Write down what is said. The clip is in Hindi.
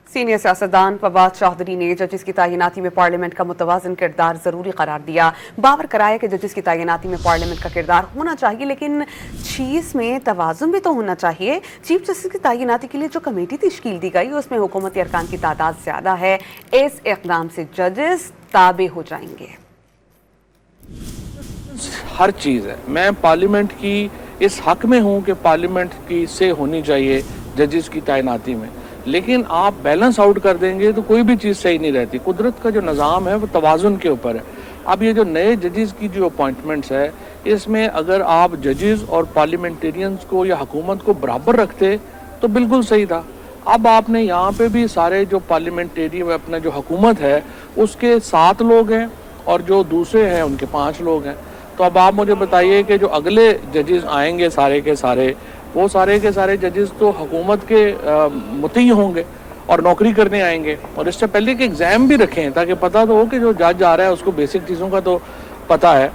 सीनियर सियासतदान फवाद चौधरी ने जजेस की तैनाती में पार्लियामेंट का मुतवाज़िन किरदार ज़रूरी करार दिया। बावर कराया कि जजेस की तैनाती में पार्लियामेंट का किरदार होना चाहिए, लेकिन चीज़ में तवाज़ुन भी तो होना चाहिए। चीफ जस्टिस की तैनाती के लिए जो कमेटी तश्कील दी गई उसमें हुकूमती अरकान की तादाद ज़्यादा है। इस इक़दाम से जजेस ताबे हो जाएंगे। हर चीज़ है, मैं पार्लियामेंट की इस हक में हूँ कि पार्लियामेंट की से होनी चाहिए जजेस की तैनाती में, लेकिन आप बैलेंस आउट कर देंगे तो कोई भी चीज़ सही नहीं रहती। कुदरत का जो निज़ाम है वो तवाज़ुन के ऊपर है। अब ये जो नए जजेस की जो अपॉइंटमेंट्स है, इसमें अगर आप जजेस और पार्लियामेंटेरियंस को या हुकूमत को बराबर रखते तो बिल्कुल सही था। अब आपने यहाँ पे भी सारे जो पार्लियामेंटेरियन अपना जो हुकूमत है उसके 7 लोग हैं और जो दूसरे हैं उनके 5 लोग हैं। तो अब आप मुझे बताइए कि जो अगले जजेस आएंगे सारे के सारे, वो सारे के सारे जजेस तो हुकूमत के मुती होंगे और नौकरी करने आएंगे, और इससे पहले कि एग्ज़ाम भी रखें ताकि पता तो हो कि जो जज आ रहा है उसको बेसिक चीज़ों का तो पता है।